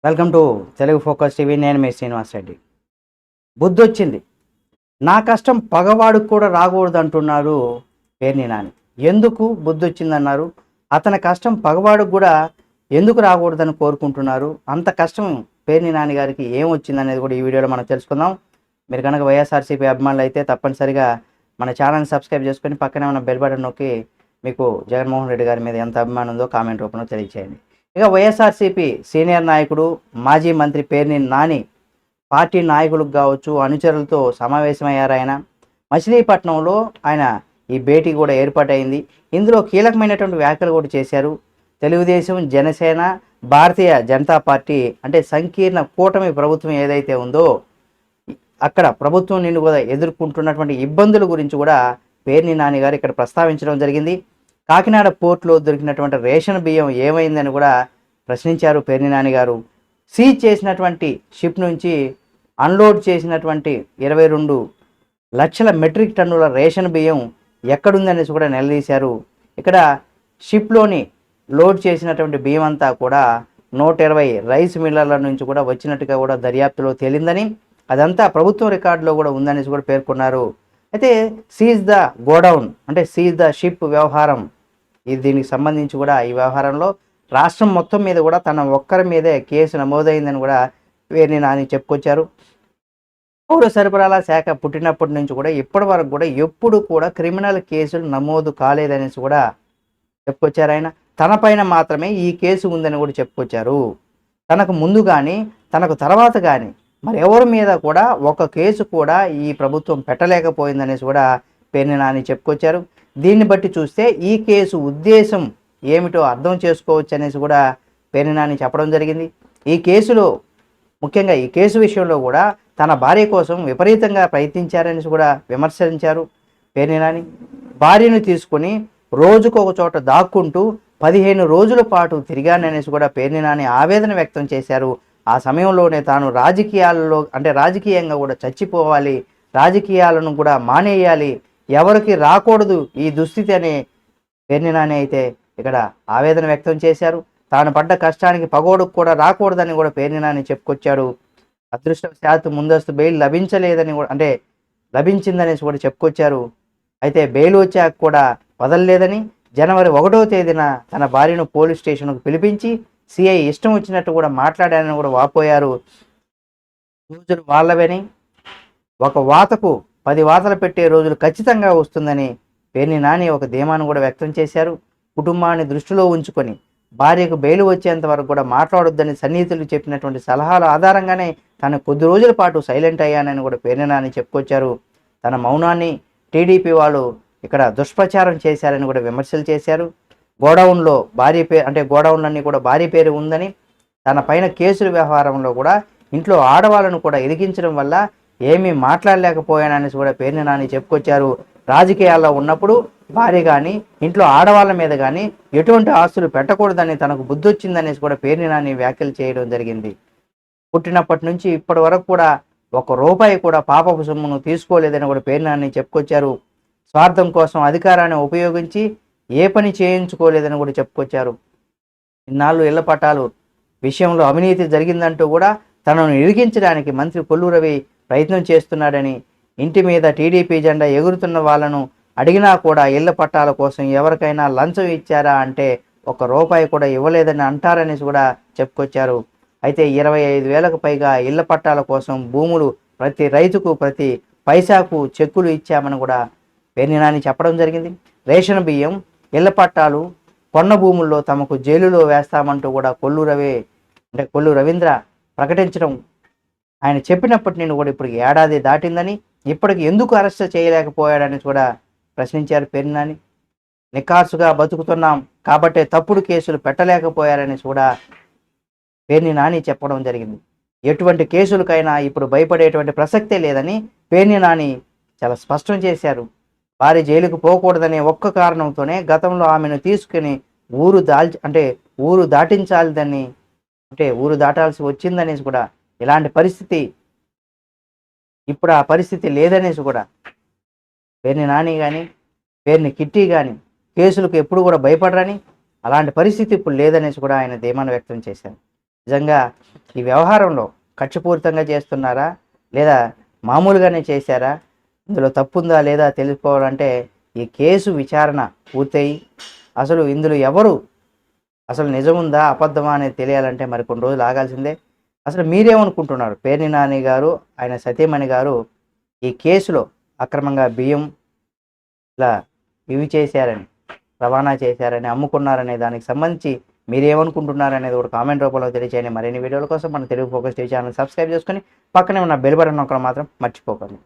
Welcome to Telugu focus TV. నేను మీ శ్రీనివాస్ రెడ్డి. బుద్ధొచ్చింది, నా కష్టం పగవాడికి కూడా రాకూడదు అంటున్నారు పేర్ని నాని. ఎందుకు బుద్ధొచ్చిందన్నారు? అతని కష్టం పగవాడికి కూడా ఎందుకు రాకూడదని కోరుకుంటున్నారు? అంత కష్టం పేర్ని నాని గారికి ఏమొచ్చిందనేది కూడా ఈ వీడియోలో మనం తెలుసుకుందాం. మీరు కనుక వైఎస్ఆర్సీపీ అభిమానులు అయితే తప్పనిసరిగా మన ఛానల్ని సబ్స్క్రైబ్ చేసుకొని పక్కనే ఉన్న బెల్ బటన్ నొక్కి మీకు జగన్మోహన్ రెడ్డి గారి మీద ఎంత అభిమానం ఉందో కామెంట్ రూపంలో తెలియచేయండి. ఇక వైఎస్ఆర్సీపీ సీనియర్ నాయకుడు మాజీ మంత్రి పేర్ని నాని పార్టీ నాయకులకు కావచ్చు, అనుచరులతో సమావేశమయ్యారు. ఆయన మచిలీపట్నంలో ఆయన ఈ భేటీ కూడా ఏర్పాటైంది. ఇందులో కీలకమైనటువంటి వ్యాఖ్యలు కూడా చేశారు. తెలుగుదేశం, జనసేన, భారతీయ జనతా పార్టీ అంటే సంకీర్ణ కూటమి ప్రభుత్వం ఏదైతే ఉందో అక్కడ ప్రభుత్వం నుండి కూడా ఎదుర్కొంటున్నటువంటి ఇబ్బందుల గురించి కూడా పేర్ని నాని గారు ఇక్కడ ప్రస్తావించడం జరిగింది. కాకినాడ పోర్టులో దొరికినటువంటి రేషన్ బియ్యం ఏమైందని కూడా ప్రశ్నించారు పేర్ని నాని గారు. సీజ్ చేసినటువంటి షిప్ నుంచి అన్లోడ్ చేసినటువంటి 22 లక్షల మెట్రిక్ టన్నుల రేషన్ బియ్యం ఎక్కడుందనేసి కూడా నిలదీశారు. ఇక్కడ షిప్లోని లోడ్ చేసినటువంటి బియ్యం అంతా కూడా 120 రైస్ మిల్లర్ల నుంచి కూడా వచ్చినట్టుగా కూడా దర్యాప్తులో తేలిందని, అదంతా ప్రభుత్వం రికార్డులో కూడా ఉందనేసి కూడా పేర్కొన్నారు. అయితే సీజ్ ద గోడౌన్ అంటే సీజ్ ద షిప్ వ్యవహారం, దీనికి సంబంధించి కూడా ఈ వ్యవహారంలో రాష్ట్రం మొత్తం మీద కూడా తన ఒక్కరి మీదే కేసు నమోదైందని కూడా పేర్ని నాని చెప్పుకొచ్చారు. పౌర సరఫరాల శాఖ పుట్టినప్పటి నుంచి కూడా ఇప్పటి వరకు కూడా ఎప్పుడు కూడా క్రిమినల్ కేసులు నమోదు కాలేదనేసి కూడా చెప్పుకొచ్చారు. ఆయన తనపైన మాత్రమే ఈ కేసు ఉందని కూడా చెప్పుకొచ్చారు. తనకు ముందు కానీ తనకు తర్వాత కానీ మరి ఎవరి మీద కూడా ఒక కేసు కూడా ఈ ప్రభుత్వం పెట్టలేకపోయిందనేసి కూడా పేర్ని నాని చెప్పుకొచ్చారు. దీన్ని బట్టి చూస్తే ఈ కేసు ఉద్దేశం ఏమిటో అర్థం చేసుకోవచ్చు అనేసి కూడా పేర్ని నాని చెప్పడం జరిగింది. ఈ కేసులో ముఖ్యంగా ఈ కేసు విషయంలో కూడా తన భార్య కోసం విపరీతంగా ప్రయత్నించారనేసి కూడా విమర్శించారు పేర్ని నాని. భార్యను తీసుకుని రోజుకు ఒక చోట దాక్కుంటూ 15 రోజుల పాటు తిరిగాననేసి కూడా పేర్ని నాని ఆవేదన వ్యక్తం చేశారు. ఆ సమయంలోనే తాను రాజకీయాలలో అంటే రాజకీయంగా కూడా చచ్చిపోవాలి, రాజకీయాలను కూడా మానేయాలి, ఎవరికి రాకూడదు ఈ దుస్థితి అని పేర్ని నాని అయితే ఇక్కడ ఆవేదన వ్యక్తం చేశారు. తాను పడ్డ కష్టానికి పగోడుకు కూడా రాకూడదని కూడా పేర్ని నాని చెప్పుకొచ్చాడు. అదృష్టవశాత్తు ముందస్తు బెయిల్ లభించలేదని కూడా అంటే లభించిందనేసి కూడా చెప్పుకొచ్చారు. అయితే బెయిల్ వచ్చాక కూడా వదలలేదని జనవరి 1వ తేదీన తన భార్యను పోలీస్ స్టేషన్కు పిలిపించి సిఐ ఇష్టం వచ్చినట్టు కూడా మాట్లాడారని కూడా వాపోయారు. రోజులు వాళ్ళవని, ఒక వాతకు 10 వాతలు పెట్టే రోజులు ఖచ్చితంగా వస్తుందని పేర్ని నాని ఒక ధీమాను కూడా వ్యక్తం చేశారు. కుటుంబాన్ని దృష్టిలో ఉంచుకొని భార్యకు బెయిల్ వచ్చేంత వరకు కూడా మాట్లాడొద్దని సన్నిహితులు చెప్పినటువంటి సలహాల ఆధారంగానే తను కొద్ది రోజుల పాటు సైలెంట్ అయ్యానని కూడా పేర్ని నాని చెప్పుకొచ్చారు. తన మౌనాన్ని టీడీపీ వాళ్ళు ఇక్కడ దుష్ప్రచారం చేశారని కూడా విమర్శలు చేశారు. గోడౌన్లో భార్య పేరు అంటే గోడౌన్లన్నీ కూడా భార్య పేరు ఉందని, తన పైన కేసుల వ్యవహారంలో కూడా ఇంట్లో ఆడవాళ్ళను కూడా ఇరికించడం వల్ల ఏమీ మాట్లాడలేకపోయాననేసి కూడా పేర్ని నాని చెప్పుకొచ్చారు. రాజకీయాల్లో ఉన్నప్పుడు భార్య కానీ ఇంట్లో ఆడవాళ్ళ మీద కానీ ఎటువంటి ఆస్తులు పెట్టకూడదని తనకు బుద్ధి వచ్చిందనేసి కూడా పేర్ని నాని వ్యాఖ్యలు చేయడం జరిగింది. పుట్టినప్పటి నుంచి ఇప్పటి వరకు కూడా ₹1 కూడా పాపపు సొమ్మును తీసుకోలేదని కూడా పేర్ని నాని చెప్పుకొచ్చారు. స్వార్థం కోసం అధికారాన్ని ఉపయోగించి ఏ పని చేయించుకోలేదని కూడా చెప్పుకొచ్చారు. ఇన్నాళ్ళు ఇళ్ల పట్టాలు విషయంలో అవినీతి జరిగిందంటూ కూడా తనను ఇరికించడానికి మంత్రి కొల్లు రవి ప్రయత్నం చేస్తున్నాడని, ఇంటి మీద టీడీపీ జెండా ఎగురుతున్న వాళ్ళను అడిగినా కూడా ఇళ్ల పట్టాల కోసం ఎవరికైనా లంచం ఇచ్చారా అంటే ₹1 కూడా ఇవ్వలేదని అంటారనేసి కూడా చెప్పుకొచ్చారు. అయితే 25,000కు పైగా ఇళ్ల పట్టాల కోసం భూములు ప్రతి రైతుకు ప్రతి పైసాకు చెక్కులు ఇచ్చామని కూడా పేర్ని నాని చెప్పడం జరిగింది. రేషన్ బియ్యం, ఇళ్ల పట్టాలు, కొన్న భూముల్లో తమకు జైలులో వేస్తామంటూ కూడా కొల్లు రవీంద్ర ప్రకటించడం, ఆయన చెప్పినప్పటి నుండి కూడా ఇప్పుడు ఏడాది దాటిందని, ఇప్పటికి ఎందుకు అరెస్ట్ చేయలేకపోయాడని కూడా ప్రశ్నించారు పేర్ని నాని. నికార్సుగా బతుకుతున్నాం కాబట్టే తప్పుడు కేసులు పెట్టలేకపోయారని కూడా పేర్ని నాని చెప్పడం జరిగింది. ఎటువంటి కేసులకైనా ఇప్పుడు భయపడేటువంటి ప్రసక్తే లేదని పేర్ని నాని చాలా స్పష్టం చేశారు. వారి జైలుకు పోకూడదనే ఒక్క కారణంతోనే గతంలో ఆమెను తీసుకుని ఊరు దాటించాలని ఊరు దాటాల్సి వచ్చిందనేసి కూడా, ఇలాంటి పరిస్థితి ఇప్పుడు ఆ పరిస్థితి లేదనేసి కూడా పేర్ని నాని కానీ పేర్ని కిట్టి కానీ కేసులకు ఎప్పుడు కూడా భయపడరని, అలాంటి పరిస్థితి ఇప్పుడు లేదనేసి కూడా ఆయన ధీమాను వ్యక్తం చేశారు. నిజంగా ఈ వ్యవహారంలో కక్షపూరితంగా చేస్తున్నారా లేదా మామూలుగానే చేశారా, ఇందులో తప్పుందా లేదా తెలుసుకోవాలంటే ఈ కేసు విచారణ పూర్తయి అసలు ఇందులో ఎవరు అసలు నిజముందా అబద్ధమా అనేది తెలియాలంటే మరి కొన్ని రోజులు ఆగాల్సిందే. అసలు మీరేమనుకుంటున్నారు? పేర్ని నాని గారు, ఆయన సతీమణి గారు ఈ కేసులో అక్రమంగా బియ్యం ఇలా ఇవి చేశారని, రవాణా చేశారని, అమ్ముకున్నారనే దానికి సంబంధించి మీరేమనుకుంటున్నారనేది ఒక కామెంట్ రూపంలో తెలియచేయండి. మరిన్ని వీడియోల కోసం మన Telugu focus TV channel subscribe చేసుకొని పక్కనే ఉన్న బెల్ బటన్ నొక్కడం మాత్రం మర్చిపోకండి.